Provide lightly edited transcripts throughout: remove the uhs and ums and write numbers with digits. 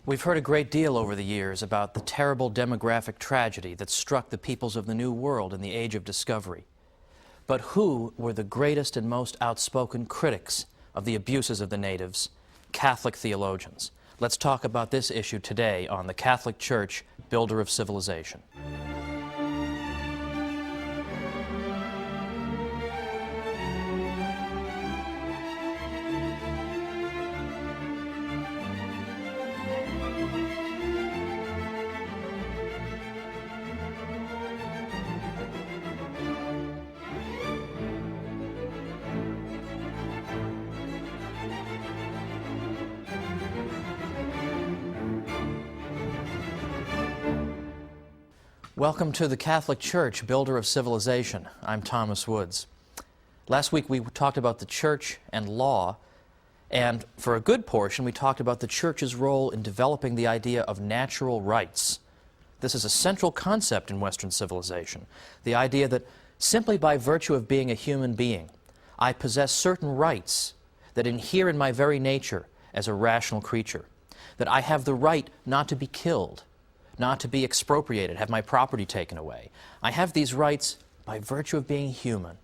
We've heard a great deal over the years about the terrible demographic tragedy that struck the peoples of the New World in the Age of Discovery. But who were the greatest and most outspoken critics of the abuses of the natives? Catholic theologians. Let's talk about this issue today on the Catholic Church, Builder of Civilization. Welcome to the Catholic Church, Builder of Civilization. I'm Thomas Woods. Last week we talked about the Church and law, and for a good portion we talked about the Church's role in developing the idea of natural rights. This is a central concept in Western civilization, the idea that simply by virtue of being a human being, I possess certain rights that inhere in my very nature as a rational creature, that I have the right not to be killed, not to be expropriated, have my property taken away. I have these rights by virtue of being human.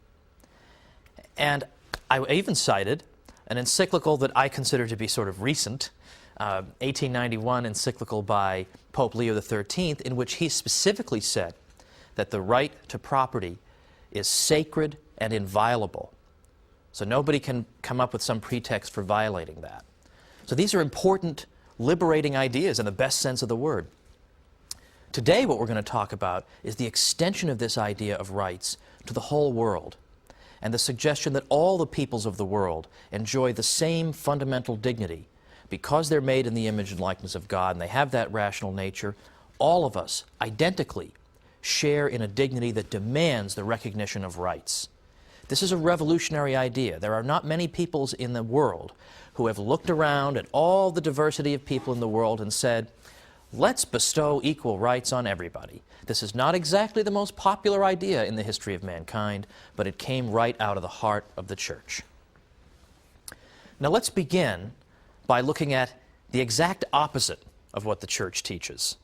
And I even cited an encyclical that I consider to be sort of recent, 1891 encyclical by Pope Leo XIII, in which he specifically said that the right to property is sacred and inviolable. So nobody can come up with some pretext for violating that. So these are important, liberating ideas in the best sense of the word. Today what we're going to talk about is the extension of this idea of rights to the whole world, and the suggestion that all the peoples of the world enjoy the same fundamental dignity. Because they're made in the image and likeness of God and they have that rational nature, all of us identically share in a dignity that demands the recognition of rights. This is a revolutionary idea. There are not many peoples in the world who have looked around at all the diversity of people in the world and said, let's bestow equal rights on everybody. This is not exactly the most popular idea in the history of mankind, but it came right out of the heart of the Church. Now let's begin by looking at the exact opposite of what the Church teaches.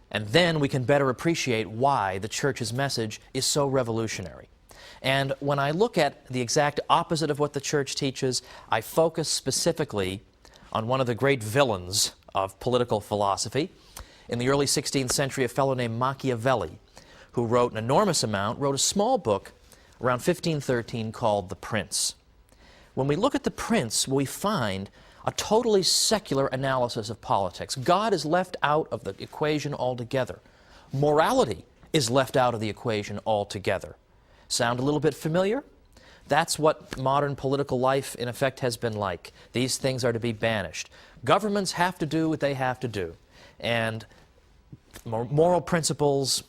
And then we can better appreciate why the Church's message is so revolutionary. And when I look at the exact opposite of what the Church teaches, I focus specifically on one of the great villains of political philosophy. In the early 16th century, a fellow named Machiavelli, who wrote an enormous amount, wrote a small book around 1513 called The Prince. When we look at The Prince, we find a totally secular analysis of politics. God is left out of the equation altogether. Morality is left out of the equation altogether. Sound a little bit familiar? That's what modern political life, in effect, has been like. These things are to be banished. Governments have to do what they have to do. And moral principles,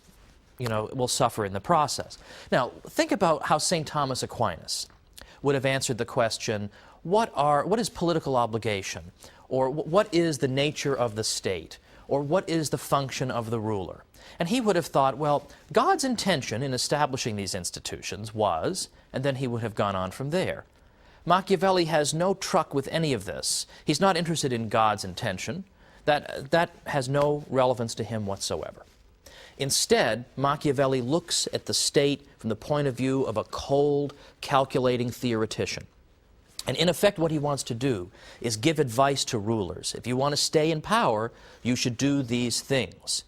will suffer in the process. Now, think about how St. Thomas Aquinas would have answered the question, what is political obligation? Or what is the nature of the state? Or what is the function of the ruler? And he would have thought, well, God's intention in establishing these institutions was, and then he would have gone on from there. Machiavelli has no truck with any of this. He's not interested in God's intention. That has no relevance to him whatsoever. Instead, Machiavelli looks at the state from the point of view of a cold, calculating theoretician. And in effect, what he wants to do is give advice to rulers. If you want to stay in power, you should do these things.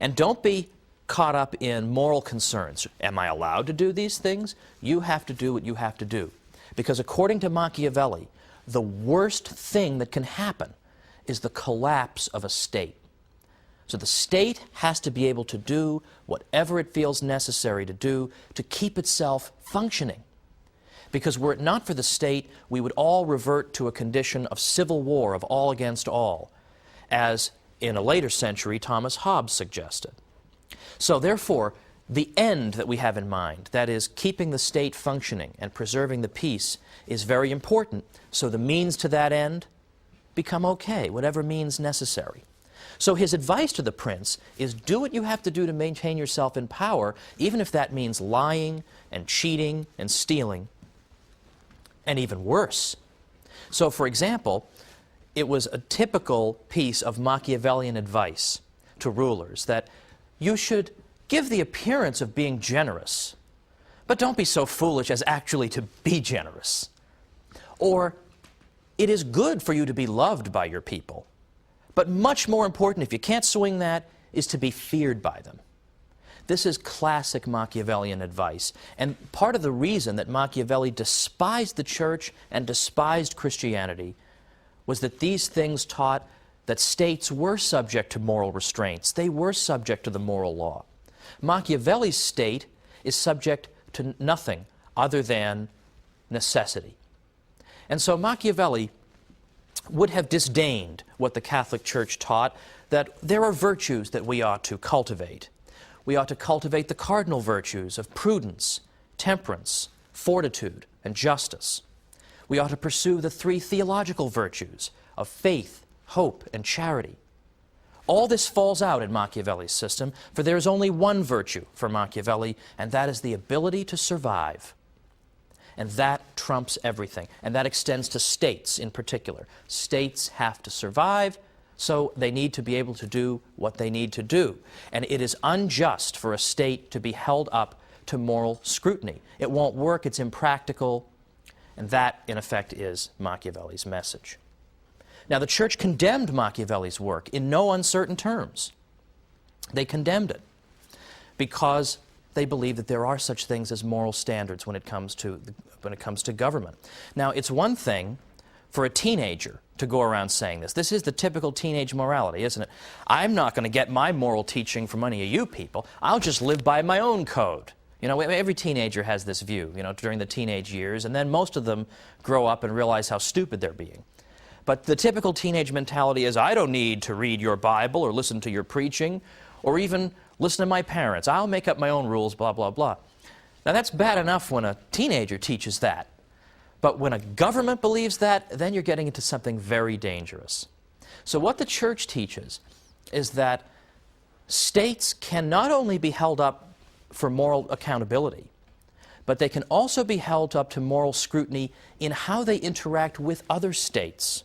And don't be caught up in moral concerns. Am I allowed to do these things? You have to do what you have to do. Because according to Machiavelli, the worst thing that can happen is the collapse of a state. So the state has to be able to do whatever it feels necessary to do to keep itself functioning. Because were it not for the state, we would all revert to a condition of civil war, of all against all, as in a later century Thomas Hobbes suggested. So therefore, the end that we have in mind, that is, keeping the state functioning and preserving the peace, is very important. So the means to that end become okay, whatever means necessary. So his advice to the prince is do what you have to do to maintain yourself in power, even if that means lying and cheating and stealing, and even worse. So, for example, it was a typical piece of Machiavellian advice to rulers that you should give the appearance of being generous, but don't be so foolish as actually to be generous. Or, it is good for you to be loved by your people, but much more important, if you can't swing that, is to be feared by them. This is classic Machiavellian advice, and part of the reason that Machiavelli despised the church and despised Christianity was that these things taught that states were subject to moral restraints. They were subject to the moral law. Machiavelli's state is subject to nothing other than necessity. And so Machiavelli would have disdained what the Catholic Church taught, that there are virtues that we ought to cultivate. We ought to cultivate the cardinal virtues of prudence, temperance, fortitude, and justice. We ought to pursue the three theological virtues of faith, hope, and charity. All this falls out in Machiavelli's system, for there is only one virtue for Machiavelli, and that is the ability to survive. And that trumps everything, and that extends to states in particular. States have to survive, so they need to be able to do what they need to do. And it is unjust for a state to be held up to moral scrutiny. It won't work, it's impractical, and that, in effect, is Machiavelli's message. Now, the Church condemned Machiavelli's work in no uncertain terms. They condemned it because they believe that there are such things as moral standards when it comes to government. Now, it's one thing for a teenager to go around saying this. This is the typical teenage morality, isn't it? I'm not going to get my moral teaching from any of you people. I'll just live by my own code. You know, every teenager has this view, you know, during the teenage years, and then most of them grow up and realize how stupid they're being. But the typical teenage mentality is, I don't need to read your Bible or listen to your preaching or even listen to my parents. I'll make up my own rules, blah, blah, blah. Now, that's bad enough when a teenager teaches that. But when a government believes that, then you're getting into something very dangerous. So what the Church teaches is that states can not only be held up for moral accountability, but they can also be held up to moral scrutiny in how they interact with other states.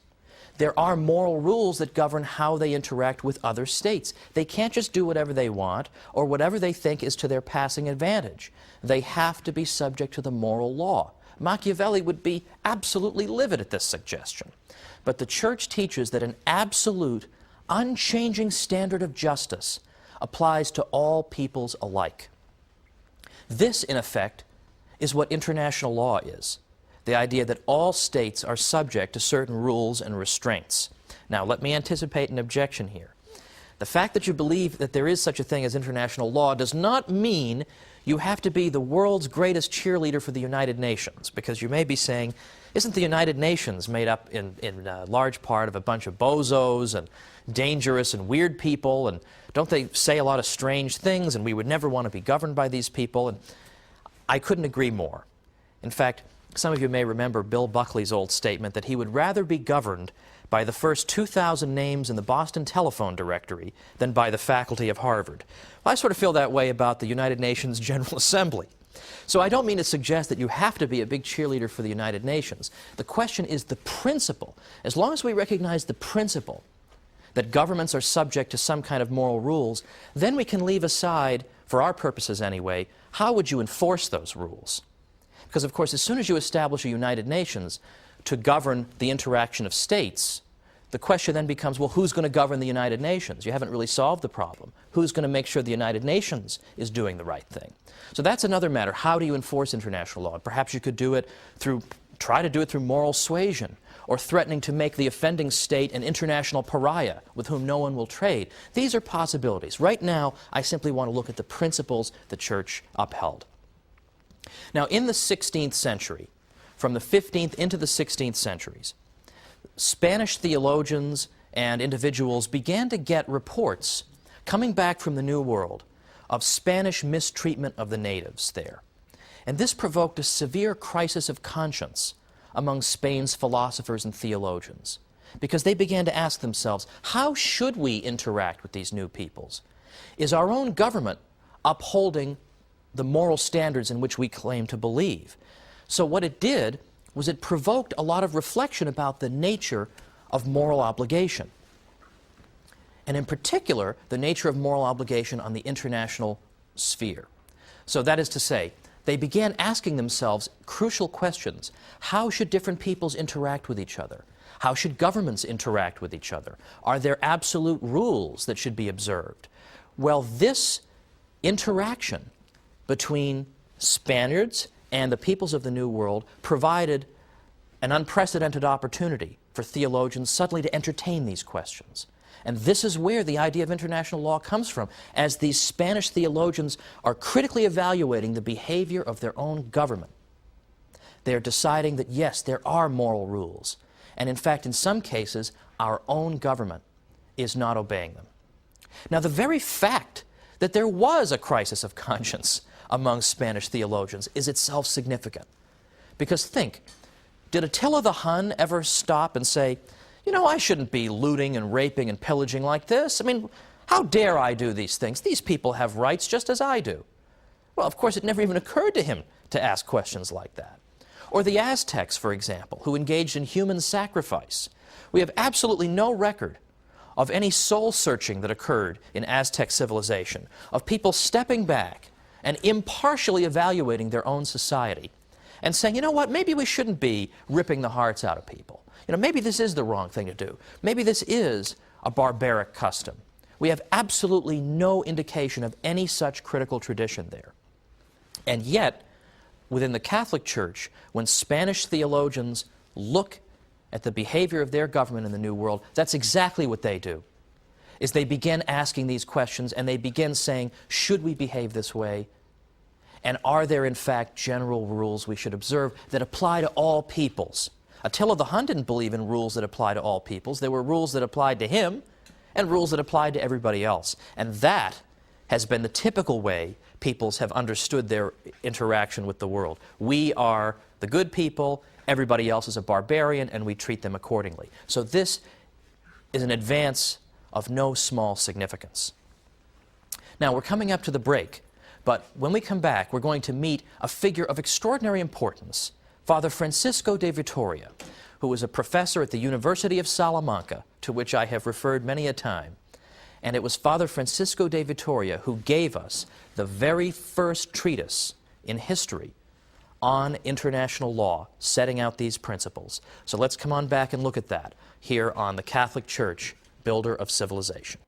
There are moral rules that govern how they interact with other states. They can't just do whatever they want or whatever they think is to their passing advantage. They have to be subject to the moral law. Machiavelli would be absolutely livid at this suggestion. But the Church teaches that an absolute, unchanging standard of justice applies to all peoples alike. This, in effect, is what international law is. The idea that all states are subject to certain rules and restraints. Now, let me anticipate an objection here. The fact that you believe that there is such a thing as international law does not mean you have to be the world's greatest cheerleader for the United Nations, because you may be saying, isn't the United Nations made up in large part of a bunch of bozos and dangerous and weird people, and don't they say a lot of strange things, and we would never want to be governed by these people? And I couldn't agree more. In fact, some of you may remember Bill Buckley's old statement that he would rather be governed by the first 2,000 names in the Boston telephone directory than by the faculty of Harvard. Well, I sort of feel that way about the United Nations General Assembly. So I don't mean to suggest that you have to be a big cheerleader for the United Nations. The question is the principle. As long as we recognize the principle that governments are subject to some kind of moral rules, then we can leave aside, for our purposes anyway, how would you enforce those rules? Because, of course, as soon as you establish a United Nations to govern the interaction of states, the question then becomes, well, who's going to govern the United Nations? You haven't really solved the problem. Who's going to make sure the United Nations is doing the right thing? So that's another matter. How do you enforce international law? Perhaps you could try to do it through moral suasion, or threatening to make the offending state an international pariah with whom no one will trade. These are possibilities. Right now, I simply want to look at the principles the Church upheld. Now, in the 16th century, from the 15th into the 16th centuries, Spanish theologians and individuals began to get reports coming back from the New World of Spanish mistreatment of the natives there. And this provoked a severe crisis of conscience among Spain's philosophers and theologians, because they began to ask themselves, how should we interact with these new peoples? Is our own government upholding the moral standards in which we claim to believe? So what it did was it provoked a lot of reflection about the nature of moral obligation. And in particular, the nature of moral obligation on the international sphere. So that is to say, they began asking themselves crucial questions. How should different peoples interact with each other? How should governments interact with each other? Are there absolute rules that should be observed? Well, this interaction between Spaniards and the peoples of the New World provided an unprecedented opportunity for theologians suddenly to entertain these questions. And this is where the idea of international law comes from, as these Spanish theologians are critically evaluating the behavior of their own government. They are deciding that, yes, there are moral rules, and in fact, in some cases, our own government is not obeying them. Now, the very fact that there was a crisis of conscience among Spanish theologians is itself significant. Because think, did Attila the Hun ever stop and say, you know, I shouldn't be looting and raping and pillaging like this. I mean, how dare I do these things? These people have rights just as I do. Well, of course, it never even occurred to him to ask questions like that. Or the Aztecs, for example, who engaged in human sacrifice. We have absolutely no record of any soul-searching that occurred in Aztec civilization, of people stepping back and impartially evaluating their own society and saying, you know what, maybe we shouldn't be ripping the hearts out of people. You know, maybe this is the wrong thing to do. Maybe this is a barbaric custom. We have absolutely no indication of any such critical tradition there. And yet, within the Catholic Church, when Spanish theologians look at the behavior of their government in the New World, that's exactly what they do, is they begin asking these questions and they begin saying, should we behave this way? And are there, in fact, general rules we should observe that apply to all peoples? Attila the Hun didn't believe in rules that apply to all peoples. There were rules that applied to him and rules that applied to everybody else. And that has been the typical way peoples have understood their interaction with the world. We are the good people, everybody else is a barbarian, and we treat them accordingly. So this is an advance of no small significance. Now, we're coming up to the break, but when we come back, we're going to meet a figure of extraordinary importance, Father Francisco de Vitoria, who was a professor at the University of Salamanca, to which I have referred many a time. And it was Father Francisco de Vitoria who gave us the very first treatise in history on international law, setting out these principles. So let's come on back and look at that here on the Catholic Church, Builder of Civilization.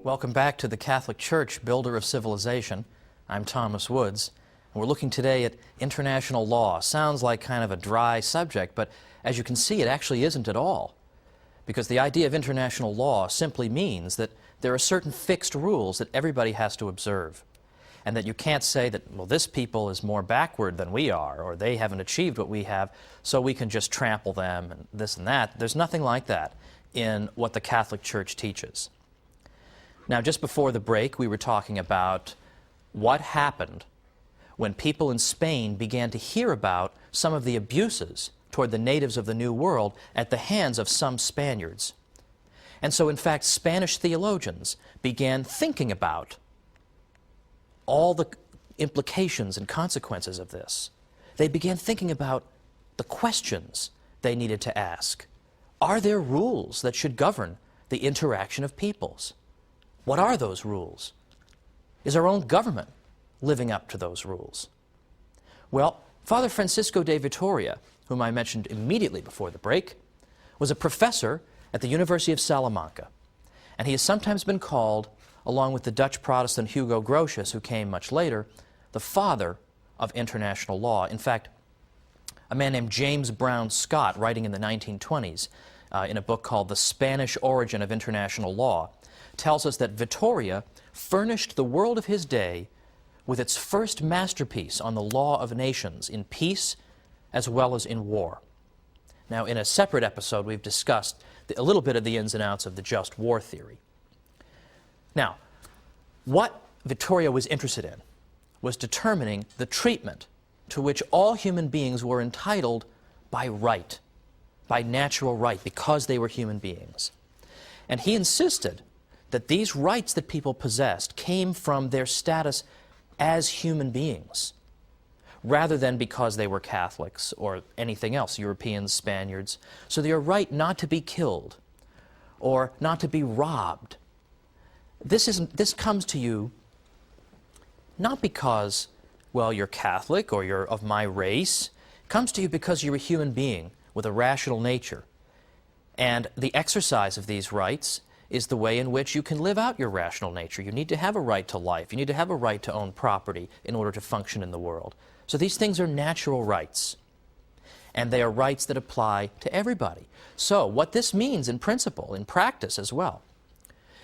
Welcome back to the Catholic Church, Builder of Civilization. I'm Thomas Woods, and we're looking today at international law. Sounds like kind of a dry subject, but as you can see, it actually isn't at all. Because the idea of international law simply means that there are certain fixed rules that everybody has to observe, and that you can't say that, well, this people is more backward than we are, or they haven't achieved what we have, so we can just trample them and this and that. There's nothing like that in what the Catholic Church teaches. Now, just before the break, we were talking about what happened when people in Spain began to hear about some of the abuses toward the natives of the New World at the hands of some Spaniards. And so, in fact, Spanish theologians began thinking about all the implications and consequences of this. They began thinking about the questions they needed to ask. Are there rules that should govern the interaction of peoples? What are those rules? Is our own government living up to those rules? Well, Father Francisco de Vitoria, whom I mentioned immediately before the break, was a professor at the University of Salamanca, and he has sometimes been called, along with the Dutch Protestant Hugo Grotius, who came much later, the father of international law. In fact, a man named James Brown Scott, writing in the 1920s in a book called The Spanish Origin of International Law, tells us that Vitoria furnished the world of his day with its first masterpiece on the law of nations in peace as well as in war. Now, in a separate episode, we've discussed a little bit of the ins and outs of the just war theory. Now, what Vitoria was interested in was determining the treatment to which all human beings were entitled by right, by natural right, because they were human beings. And he insisted that these rights that people possessed came from their status as human beings, rather than because they were Catholics or anything else, Europeans, Spaniards. So their right not to be killed or not to be robbed. This comes to you not because, well, you're Catholic or you're of my race. It comes to you because you're a human being with a rational nature. And the exercise of these rights is the way in which you can live out your rational nature. You need to have a right to life. You need to have a right to own property in order to function in the world. So these things are natural rights, and they are rights that apply to everybody. So what this means in principle, in practice as well,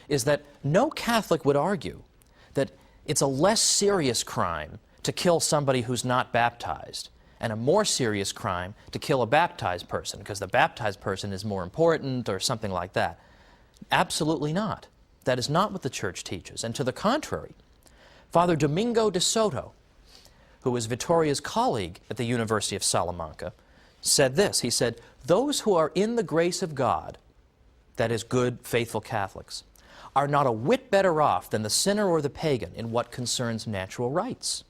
is that no Catholic would argue that it's a less serious crime to kill somebody who's not baptized and a more serious crime to kill a baptized person because the baptized person is more important or something like that. Absolutely not. That is not what the Church teaches. And to the contrary, Father Domingo de Soto, who was Vitoria's colleague at the University of Salamanca, said this. He said, "Those who are in the grace of God, that is, good, faithful Catholics, are not a whit better off than the sinner or the pagan in what concerns natural rights."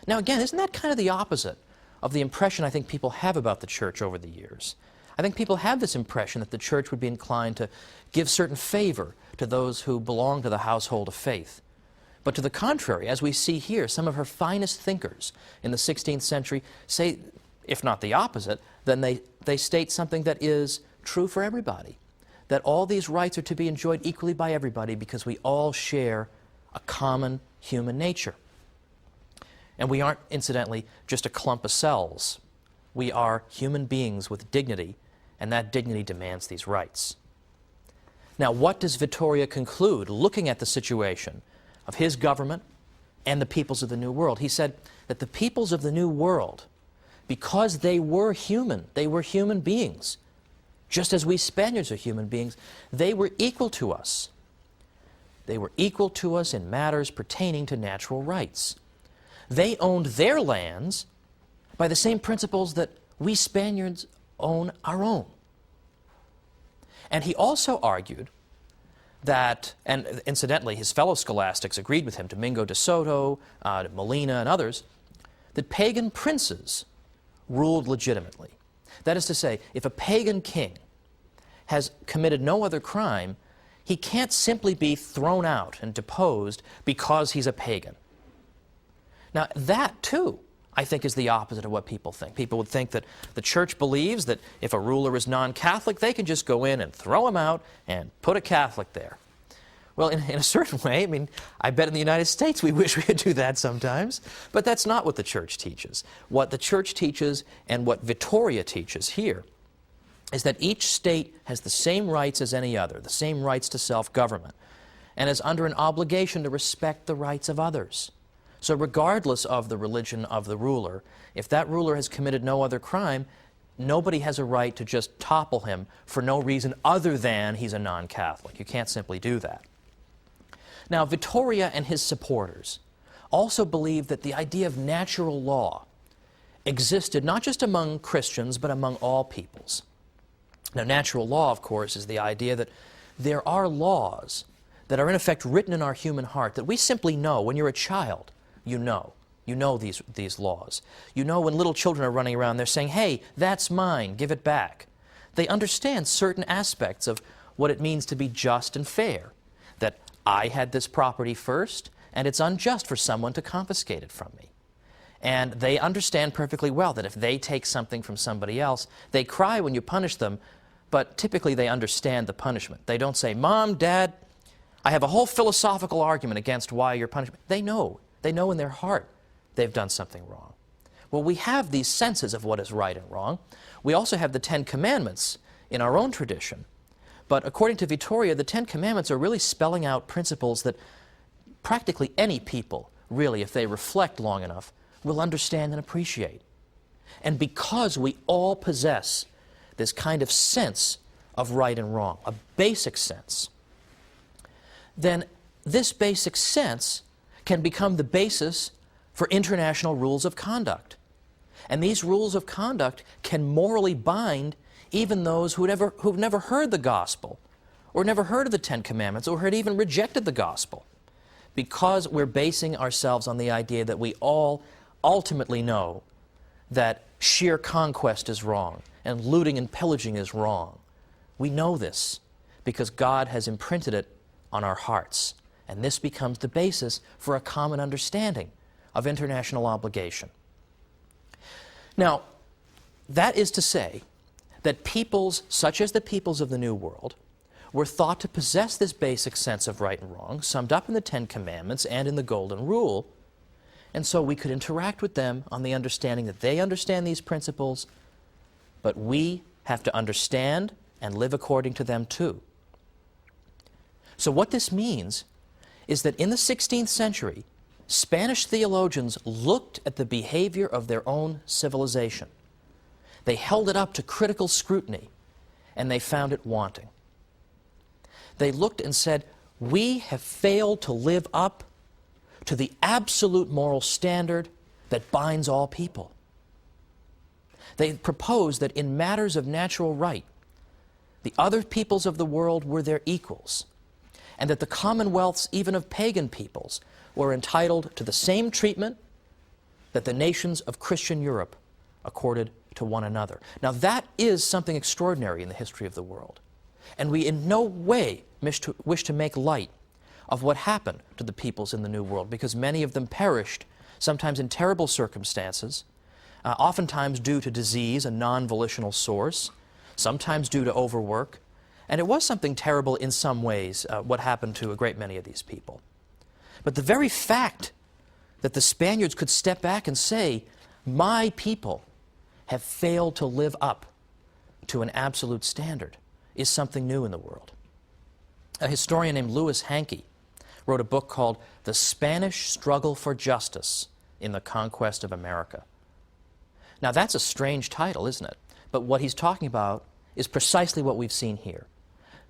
Now again, isn't that kind of the opposite of the impression I think people have about the Church over the years? I think people have this impression that the Church would be inclined to give certain favor to those who belong to the household of faith. But to the contrary, as we see here, some of her finest thinkers in the 16th century say, if not the opposite, then they state something that is true for everybody, that all these rights are to be enjoyed equally by everybody because we all share a common human nature. And we aren't, incidentally, just a clump of cells. We are human beings with dignity, and that dignity demands these rights. Now, what does Vitoria conclude, looking at the situation of his government and the peoples of the New World? He said that the peoples of the New World, because they were human beings, just as we Spaniards are human beings, they were equal to us. They were equal to us in matters pertaining to natural rights. They owned their lands by the same principles that we Spaniards own our own. And he also argued that, and incidentally, his fellow scholastics agreed with him, Domingo de Soto, Molina, and others, that pagan princes ruled legitimately. That is to say, if a pagan king has committed no other crime, he can't simply be thrown out and deposed because he's a pagan. Now, that, too, I think is the opposite of what people think. People would think that the Church believes that if a ruler is non-Catholic, they can just go in and throw him out and put a Catholic there. Well, in a certain way, I mean, I bet in the United States we wish we could do that sometimes, but that's not what the Church teaches. What the Church teaches and what Vitoria teaches here is that each state has the same rights as any other, the same rights to self-government, and is under an obligation to respect the rights of others. So regardless of the religion of the ruler, if that ruler has committed no other crime, nobody has a right to just topple him for no reason other than he's a non-Catholic. You can't simply do that. Now, Vitoria and his supporters also believed that the idea of natural law existed not just among Christians, but among all peoples. Now, natural law, of course, is the idea that there are laws that are in effect written in our human heart that we simply know. When you're a child, you know these laws. You know when little children are running around, they're saying, "Hey, that's mine, give it back." They understand certain aspects of what it means to be just and fair, that I had this property first, and it's unjust for someone to confiscate it from me. And they understand perfectly well that if they take something from somebody else, they cry when you punish them, but typically they understand the punishment. They don't say, "Mom, Dad, I have a whole philosophical argument against why you're punishing me." They know in their heart they've done something wrong. Well, we have these senses of what is right and wrong. We also have the Ten Commandments in our own tradition. But according to Vitoria, the Ten Commandments are really spelling out principles that practically any people, really, if they reflect long enough, will understand and appreciate. And because we all possess this kind of sense of right and wrong, a basic sense, then this basic sense can become the basis for international rules of conduct. And these rules of conduct can morally bind even those who've never heard the gospel, or never heard of the Ten Commandments, or had even rejected the gospel, because we're basing ourselves on the idea that we all ultimately know that sheer conquest is wrong, and looting and pillaging is wrong. We know this because God has imprinted it on our hearts, and this becomes the basis for a common understanding of international obligation. Now, that is to say that peoples such as the peoples of the New World were thought to possess this basic sense of right and wrong, summed up in the Ten Commandments and in the Golden Rule, and so we could interact with them on the understanding that they understand these principles, but we have to understand and live according to them too. So what this means is that in the 16th century, Spanish theologians looked at the behavior of their own civilization. They held it up to critical scrutiny, and they found it wanting. They looked and said, we have failed to live up to the absolute moral standard that binds all people. They proposed that in matters of natural right, the other peoples of the world were their equals, and that the commonwealths even of pagan peoples were entitled to the same treatment that the nations of Christian Europe accorded to one another. Now that is something extraordinary in the history of the world, and we in no way wish to make light of what happened to the peoples in the New World, because many of them perished, sometimes in terrible circumstances, oftentimes due to disease, a non-volitional source, sometimes due to overwork, and it was something terrible in some ways, what happened to a great many of these people. But the very fact that the Spaniards could step back and say, my people have failed to live up to an absolute standard, is something new in the world. A historian named Louis Hankey wrote a book called The Spanish Struggle for Justice in the Conquest of America. Now that's a strange title, isn't it? But what he's talking about is precisely what we've seen here.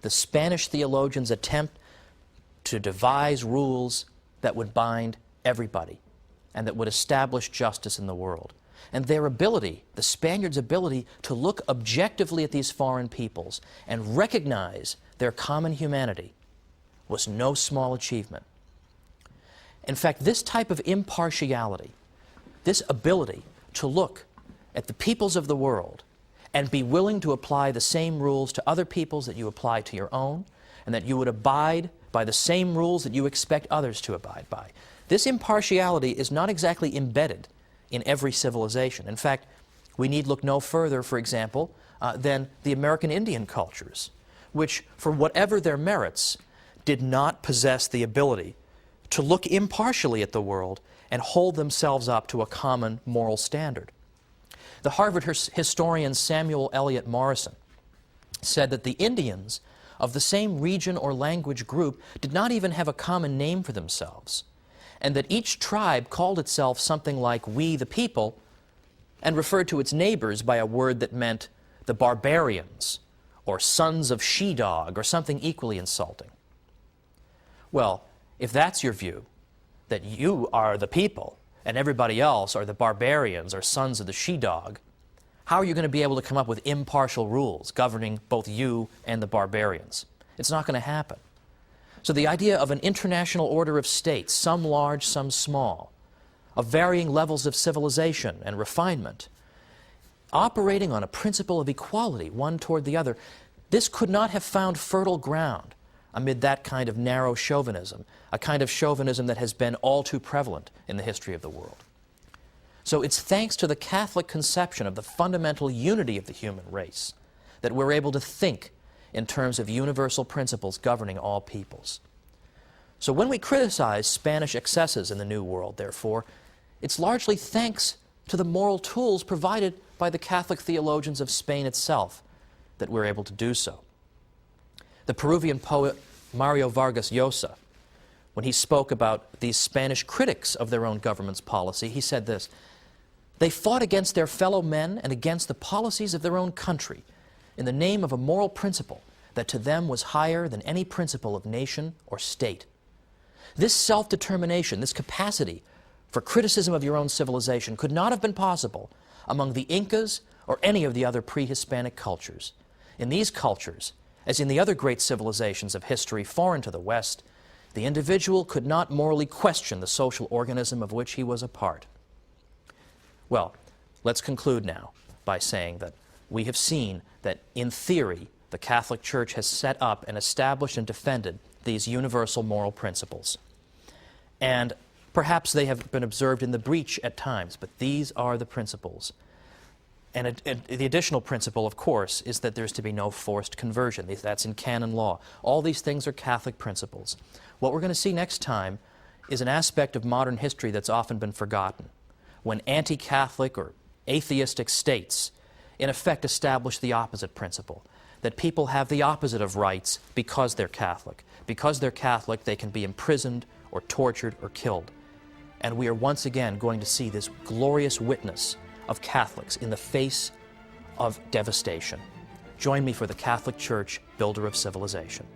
The Spanish theologians' attempt to devise rules that would bind everybody and that would establish justice in the world. And their ability, the Spaniards' ability to look objectively at these foreign peoples and recognize their common humanity was no small achievement. In fact, this type of impartiality, this ability to look at the peoples of the world and be willing to apply the same rules to other peoples that you apply to your own, and that you would abide by the same rules that you expect others to abide by. This impartiality is not exactly embedded in every civilization. In fact, we need look no further, for example, than the American Indian cultures, which, for whatever their merits, did not possess the ability to look impartially at the world and hold themselves up to a common moral standard. The Harvard historian Samuel Eliot Morison said that the Indians of the same region or language group did not even have a common name for themselves, and that each tribe called itself something like "we the people" and referred to its neighbors by a word that meant the barbarians, or sons of she-dog, or something equally insulting. Well, if that's your view, that you are the people and everybody else are the barbarians or sons of the she-dog, how are you going to be able to come up with impartial rules governing both you and the barbarians? It's not going to happen. So the idea of an international order of states, some large, some small, of varying levels of civilization and refinement, operating on a principle of equality, one toward the other, this could not have found fertile ground amid that kind of narrow chauvinism, a kind of chauvinism that has been all too prevalent in the history of the world. So it's thanks to the Catholic conception of the fundamental unity of the human race that we're able to think in terms of universal principles governing all peoples. So when we criticize Spanish excesses in the New World, therefore, it's largely thanks to the moral tools provided by the Catholic theologians of Spain itself that we're able to do so. The Peruvian poet Mario Vargas Llosa, when he spoke about these Spanish critics of their own government's policy, he said this: They fought against their fellow men and against the policies of their own country in the name of a moral principle that to them was higher than any principle of nation or state. This self-determination, this capacity for criticism of your own civilization could not have been possible among the Incas or any of the other pre-Hispanic cultures. In these cultures, as in the other great civilizations of history foreign to the West, the individual could not morally question the social organism of which he was a part. Well, let's conclude now by saying that we have seen that in theory, the Catholic Church has set up and established and defended these universal moral principles. And perhaps they have been observed in the breach at times, but these are the principles. And the additional principle, of course, is that there's to be no forced conversion. That's in canon law. All these things are Catholic principles. What we're going to see next time is an aspect of modern history that's often been forgotten, when anti-Catholic or atheistic states in effect establish the opposite principle, that people have the opposite of rights because they're Catholic. Because they're Catholic, they can be imprisoned or tortured or killed. And we are once again going to see this glorious witness of Catholics in the face of devastation. Join me for the Catholic Church, Builder of Civilization.